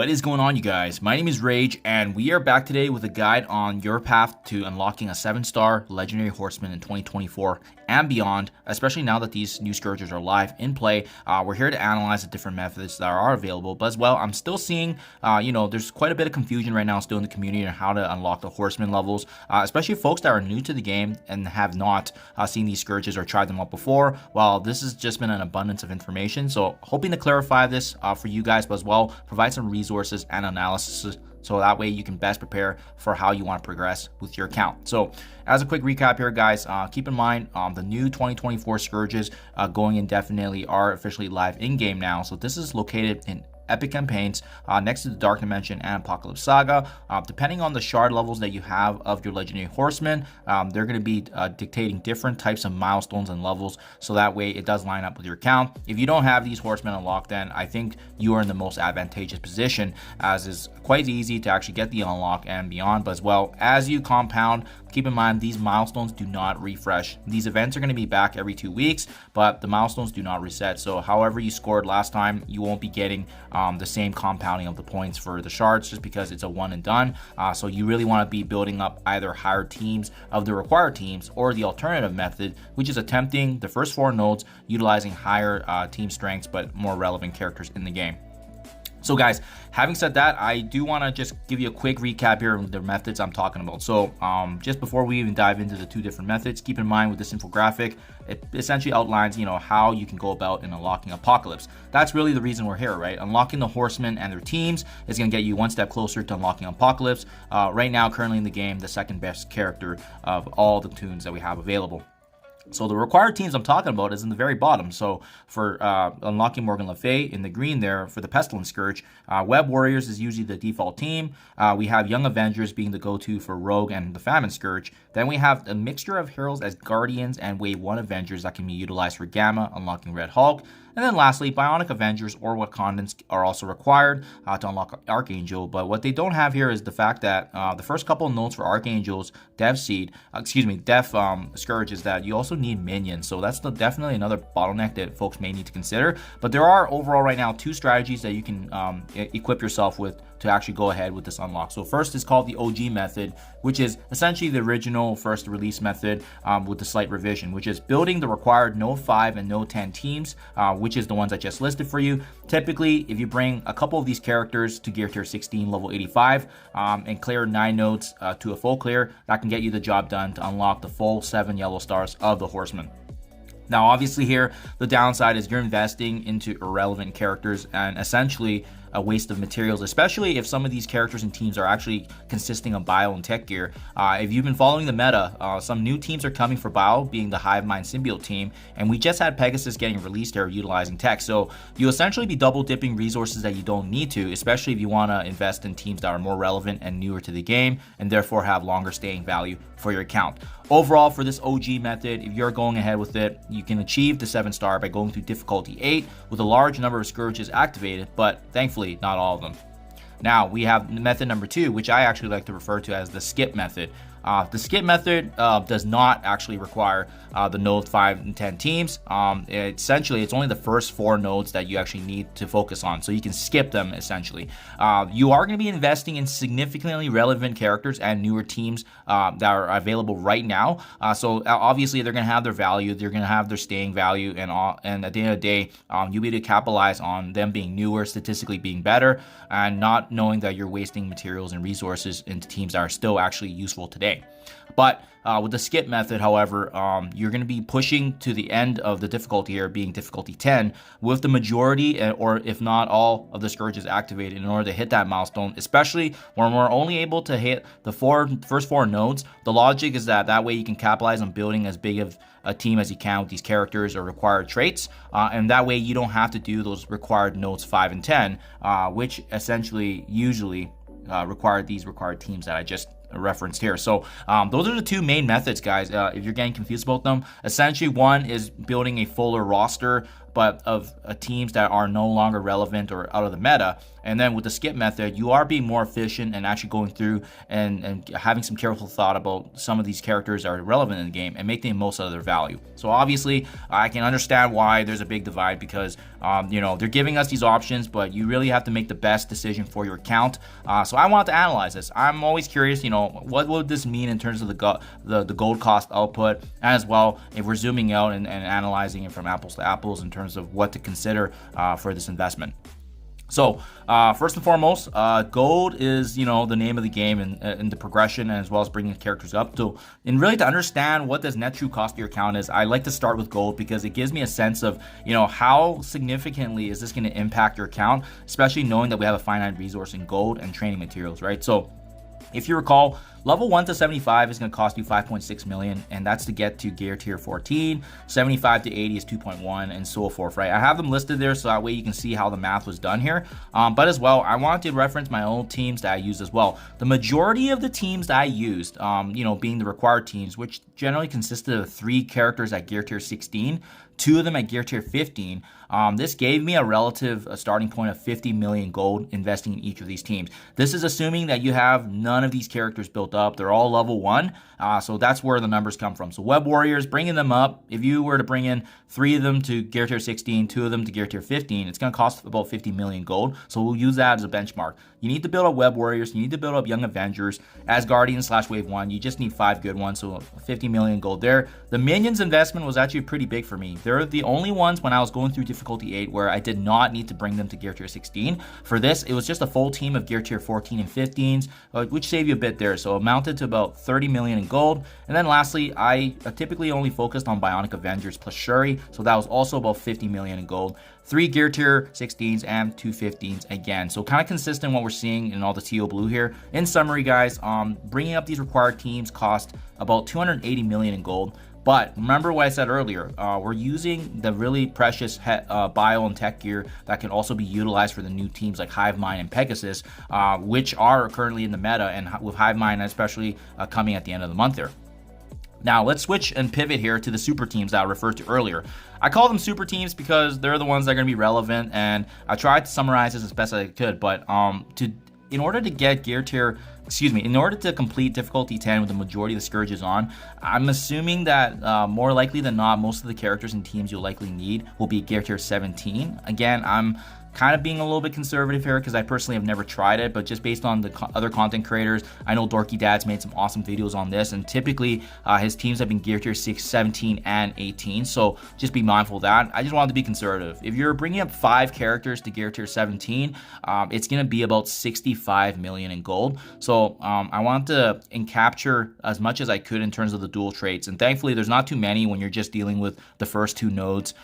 What is going on, you guys? My name is Rayge, and we are back today with a guide on your path to unlocking a 7-star legendary horseman in 2024 and beyond, especially now that these new Scourges are live in play. We're here to analyze the different methods that are available, but as well, I'm still seeing, there's quite a bit of confusion right now still in the community on how to unlock the horseman levels, especially folks that are new to the game and have not seen these Scourges or tried them out before. Well, this has just been an abundance of information, so hoping to clarify this for you guys, but as well, provide some resources and analysis so that way you can best prepare for how you want to progress with your account. So as a quick recap here, guys, keep in mind the new 2024 Scourges going indefinitely are officially live in game now. So this is located in Epic campaigns next to the Dark Dimension and Apocalypse Saga. Depending on the shard levels that you have of your legendary horsemen, they're going to be dictating different types of milestones and levels, so that way it does line up with your account. If you don't have these horsemen unlocked, then I think you are in the most advantageous position, as is quite easy to actually get the unlock and beyond. But as well, as you compound, keep in mind these milestones do not refresh. These events are going to be back every 2 weeks, but the milestones do not reset. So however you scored last time, you won't be getting the same compounding of the points for the shards, just because it's a one and done. So you really want to be building up either higher teams of the required teams, or the alternative method, which is attempting the first 4 nodes utilizing higher team strengths but more relevant characters in the game. So guys, having said that, I do want to just give you a quick recap here of the methods I'm talking about. So just before we even dive into the 2 different methods, keep in mind with this infographic, it essentially outlines, how you can go about in unlocking Apocalypse. That's really the reason we're here, right? Unlocking the horsemen and their teams is going to get you one step closer to unlocking Apocalypse. Right now, currently in the game, the second best character of all the tunes that we have available. So the required teams I'm talking about is in the very bottom. So for unlocking Morgan Le Fay in the green there for the Pestilence Scourge, Web Warriors is usually the default team. We have Young Avengers being the go-to for Rogue and the Famine Scourge. Then we have a mixture of heroes as Guardians and Wave 1 Avengers that can be utilized for Gamma, unlocking Red Hulk. And then lastly, Bionic Avengers or Wakandans are also required to unlock Archangel. But what they don't have here is the fact that the first couple of notes for Archangel's Dev Scourge is that you also need minions. So that's definitely another bottleneck that folks may need to consider. But there are overall right now 2 strategies that you can equip yourself with to actually go ahead with this unlock. So first is called the OG method, which is essentially the original first release method with the slight revision, which is building the required Node 5 and Node 10 teams, which is the ones I just listed for you. Typically, if you bring a couple of these characters to Gear Tier 16, level 85, and clear 9 nodes to a full clear, that can get you the job done to unlock the full 7 yellow stars of the Horsemen. Now, obviously here, the downside is you're investing into irrelevant characters and essentially a waste of materials, especially if some of these characters and teams are actually consisting of bio and tech gear. If you've been following the meta, some new teams are coming for bio, being the Hive Mind Symbiote team, and we just had Pegasus getting released here utilizing tech. So you essentially be double dipping resources that you don't need to, especially if you want to invest in teams that are more relevant and newer to the game and therefore have longer staying value for your account. Overall, for this OG method, if you're going ahead with it, you can achieve the 7-star by going through difficulty 8 with a large number of Scourges activated, but thankfully not all of them. Now we have method number 2, which I actually like to refer to as the skip method. The skip method does not actually require the node 5 and 10 teams. Essentially, it's only the first 4 nodes that you actually need to focus on, so you can skip them essentially. You are going to be investing in significantly relevant characters and newer teams that are available right now. So obviously, they're going to have their value, they're going to have their staying value, and at the end of the day, you'll be able to capitalize on them being newer, statistically being better, and not knowing that you're wasting materials and resources into teams that are still actually useful today. But with the skip method, however, you're going to be pushing to the end of the difficulty here, being difficulty 10, with the majority, or if not all, of the Scourges activated in order to hit that milestone, especially when we're only able to hit the first 4 nodes. The logic is that way you can capitalize on building as big of a team as you can with these characters or required traits, and that way you don't have to do those required nodes 5 and 10, which essentially usually require these required teams that I just referenced here. So those are the 2 main methods, guys. If you're getting confused about them, essentially one is building a fuller roster but of teams that are no longer relevant or out of the meta. And then with the skip method, you are being more efficient and actually going through and having some careful thought about some of these characters that are relevant in the game and making the most out of their value. So obviously, I can understand why there's a big divide, because You know, they're giving us these options, but you really have to make the best decision for your account. So I want to analyze this. I'm always curious, you know, what would this mean in terms of the gold cost output, as well if we're zooming out and analyzing it from apples to apples in terms of what to consider for this investment. So first and foremost, gold is, you know, the name of the game in the progression, as well as bringing characters up. So, and really to understand what this net true cost of your account is, I like to start with gold because it gives me a sense of, you know, how significantly is this going to impact your account, especially knowing that we have a finite resource in gold and training materials, right? So if you recall, level 1 to 75 is going to cost you 5.6 million, and that's to get to gear tier 14. 75 to 80 is 2.1, and so forth, right? I have them listed there so that way you can see how the math was done here. But as well, I wanted to reference my own teams that I used as well. The majority of the teams that I used, you know, being the required teams, which generally consisted of 3 characters at gear tier 16, 2 of them at gear tier 15. This gave me a relative starting point of 50 million gold investing in each of these teams. This is assuming that you have none of these characters built up. They're all level 1. So that's where the numbers come from. So Web Warriors, bringing them up, if you were to bring in 3 of them to gear tier 16, 2 of them to gear tier 15, it's going to cost about 50 million gold. So we'll use that as a benchmark. You need to build up Web Warriors. You need to build up Young Avengers, Asgardians / Wave 1. You just need 5 good ones, so 50 million gold there. The Minions investment was actually pretty big for me. They're the only ones when I was going through difficulty 8 where I did not need to bring them to gear tier 16. For this, it was just a full team of gear tier 14 and 15s, which saved you a bit there. So it amounted to about 30 million in gold. And then lastly, I typically only focused on Bionic Avengers plus Shuri, so that was also about 50 million in gold. 3 gear tier 16s and 2 15s again. So kind of consistent what we're seeing in all the teal blue here. In summary, guys, bringing up these required teams cost about 280 million in gold. But remember what I said earlier, we're using the really precious bio and tech gear that can also be utilized for the new teams like Hive Mind and Pegasus, which are currently in the meta, and with Hive Mind especially coming at the end of the month there. Now, let's switch and pivot here to the super teams that I referred to earlier. I call them super teams because they're the ones that are going to be relevant, and I tried to summarize this as best as I could, but in order to get gear tier, in order to complete difficulty 10 with the majority of the Scourges on, I'm assuming that more likely than not, most of the characters and teams you'll likely need will be gear tier 17. Again, I'm kind of being a little bit conservative here because I personally have never tried it, but just based on the other content creators, I know Dorky Dad's made some awesome videos on this, and typically his teams have been gear tier 6, 17, and 18, so just be mindful of that. I just wanted to be conservative. If you're bringing up 5 characters to gear tier 17, it's going to be about 65 million in gold, so I wanted to capture as much as I could in terms of the dual traits, and thankfully there's not too many when you're just dealing with the first 2 nodes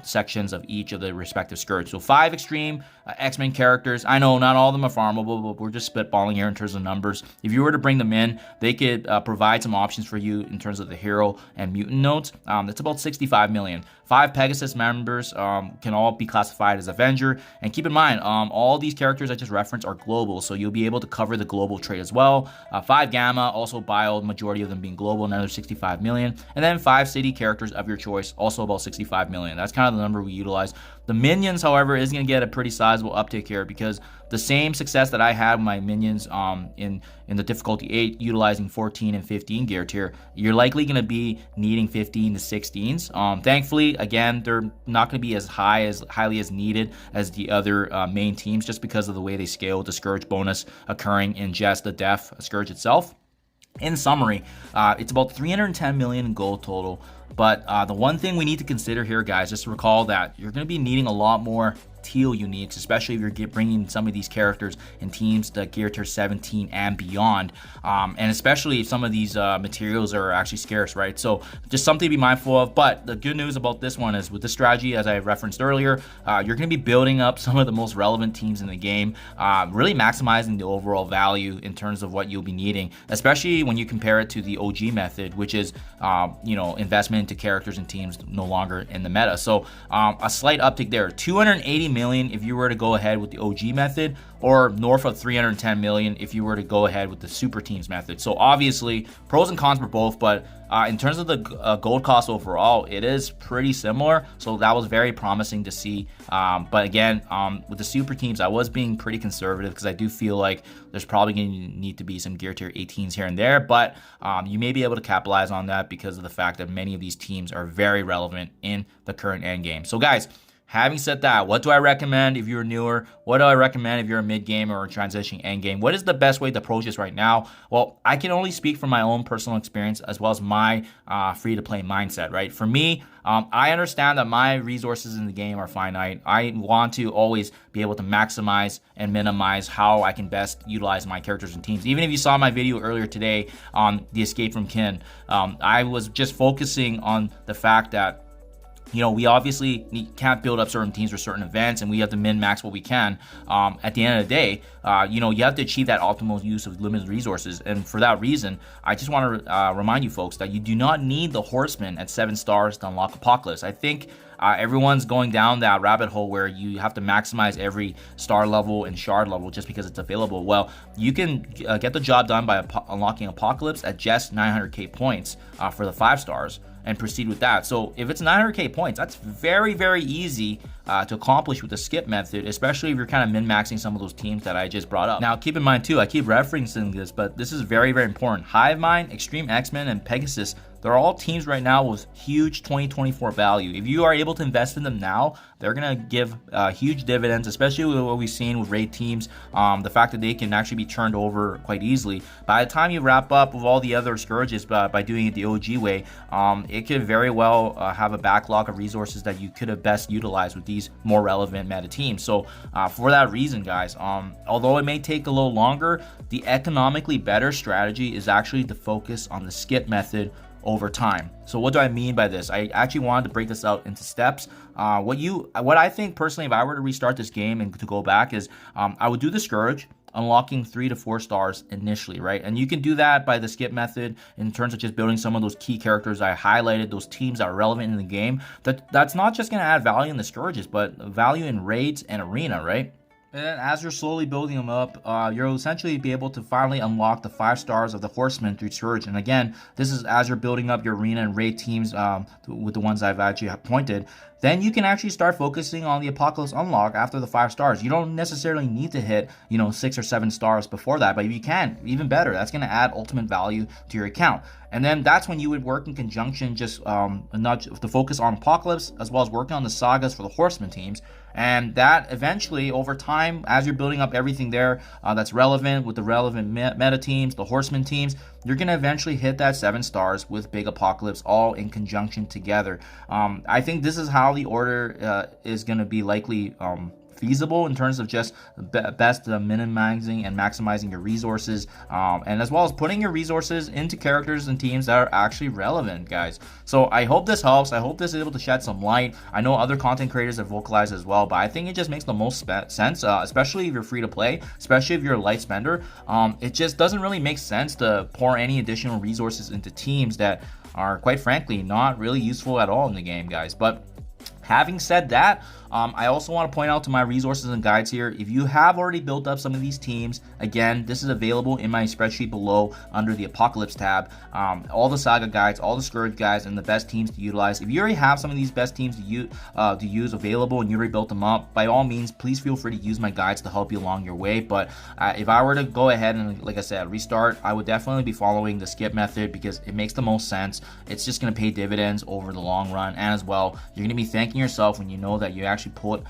sections of each of the respective Scourge. So 5 extreme X-Men characters. I know not all of them are farmable, but we're just spitballing here in terms of numbers. If you were to bring them in, they could provide some options for you in terms of the hero and mutant nodes. That's about 65 million. 5 Pegasus members can all be classified as Avenger. And keep in mind, all these characters I just referenced are global, so you'll be able to cover the global trait as well. 5 Gamma, also bio, majority of them being global, another 65 million. And then 5 city characters of your choice, also about 65 million. That's kind of the number we utilize. The Minions, however, is going to get a pretty sizable uptick here because the same success that I had with my Minions in the difficulty 8 utilizing 14 and 15 gear tier, you're likely going to be needing 15 to 16s. Thankfully, again, they're not going to be as highly as needed as the other main teams just because of the way they scale with the Scourge bonus occurring in just the Def Scourge itself. In summary, it's about 310 million in gold total. But the one thing we need to consider here, guys, just to recall that you're going to be needing a lot more teal uniques, especially if you're bringing some of these characters and teams to gear tier 17 and beyond, and especially if some of these materials are actually scarce, right? So just something to be mindful of. But the good news about this one is with this strategy, as I referenced earlier, you're going to be building up some of the most relevant teams in the game, really maximizing the overall value in terms of what you'll be needing, especially when you compare it to the OG method, which is investment into characters and teams no longer in the meta. So a slight uptick there, 280 million if you were to go ahead with the OG method, or north of 310 million if you were to go ahead with the super teams method. So obviously pros and cons for both, but in terms of the gold cost overall, it is pretty similar, so that was very promising to see. But again, with the super teams, I was being pretty conservative because I do feel like there's probably going to need to be some gear tier 18s here and there, but you may be able to capitalize on that because of the fact that many of these teams are very relevant in the current end game. So guys, Having said that, what do I recommend if you're newer? What do I recommend if you're a mid game or a transitioning end game? What is the best way to approach this right now? Well, I can only speak from my own personal experience as well as my free-to-play mindset, right? For me, I understand that my resources in the game are finite. I want to always be able to maximize and minimize how I can best utilize my characters and teams. Even if you saw my video earlier today on the escape from kin, I was just focusing on the fact that we obviously can't build up certain teams for certain events, and we have to min-max what we can. At the end of the day, you have to achieve that optimal use of limited resources. And for that reason, I just want to remind you folks that you do not need the Horsemen at 7 stars to unlock Apocalypse. I think everyone's going down that rabbit hole where you have to maximize every star level and shard level just because it's available. Well, you can get the job done by unlocking Apocalypse at just 900k points for the 5 stars. And proceed with that. So if it's 900k points, that's very, very easy to accomplish with the skip method, especially if you're kind of min-maxing some of those teams that I just brought up. Now, keep in mind too, I keep referencing this, but this is very, very important. Hive Mind, Extreme X-Men, and Pegasus, they're all teams right now with huge 2024 value. If you are able to invest in them now, they're going to give huge dividends, especially with what we've seen with raid teams. The fact that they can actually be turned over quite easily. By the time you wrap up with all the other Scourges by doing it the OG way, it could very well have a backlog of resources that you could have best utilized with these more relevant meta teams. So for that reason, guys, although it may take a little longer, the economically better strategy is actually to focus on the skip method over time. So what do I mean by this? I actually wanted to break this out into steps. What I think personally, if I were to restart this game and to go back, is I would do the Scourge, unlocking 3 to 4 stars initially, right? And you can do that by the skip method in terms of just building some of those key characters I highlighted, those teams that are relevant in the game. That's not just going to add value in the Scourges, but value in raids and arena, right? And then as you're slowly building them up, you'll essentially be able to finally unlock the 5 stars of the Horsemen through Scourge. And again, this is as you're building up your arena and raid teams with the ones I've actually pointed. Then you can actually start focusing on the Apocalypse unlock after the 5 stars. You don't necessarily need to hit, 6 or 7 stars before that, but if you can, even better. That's going to add ultimate value to your account. And then that's when you would work in conjunction, just not to focus on Apocalypse as well as working on the sagas for the Horseman teams. And that eventually, over time, as you're building up everything there that's relevant with the relevant meta teams, the Horseman teams, you're going to eventually hit that 7 stars with Big Apocalypse all in conjunction together. I think this is how the order is going to be likely feasible in terms of just best minimizing and maximizing your resources, and as well as putting your resources into characters and teams that are actually relevant, guys. So I hope this helps. I hope this is able to shed some light. I know other content creators have vocalized as well, but I think it just makes the most sense, especially if you're free to play, especially if you're a light spender. It just doesn't really make sense to pour any additional resources into teams that are, quite frankly, not really useful at all in the game, guys. But having said that, I also want to point out to my resources and guides here, if you have already built up some of these teams, again, this is available in my spreadsheet below under the Apocalypse tab. All the saga guides, all the Scourge guides, and the best teams to utilize. If you already have some of these best teams to use available and you already built them up, by all means, please feel free to use my guides to help you along your way. But if I were to go ahead and, like I said, restart, I would definitely be following the skip method because it makes the most sense. It's just going to pay dividends over the long run, and as well, you're going to be thanking yourself when you know that you actually put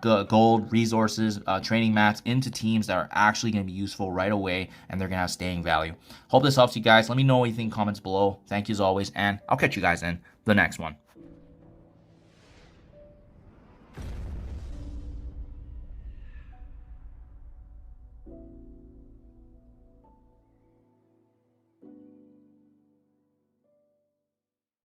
gold, resources, training mats into teams that are actually going to be useful right away, and they're going to have staying value. Hope this helps you guys. Let me know what you think in comments below. Thank you as always, and I'll catch you guys in the next one.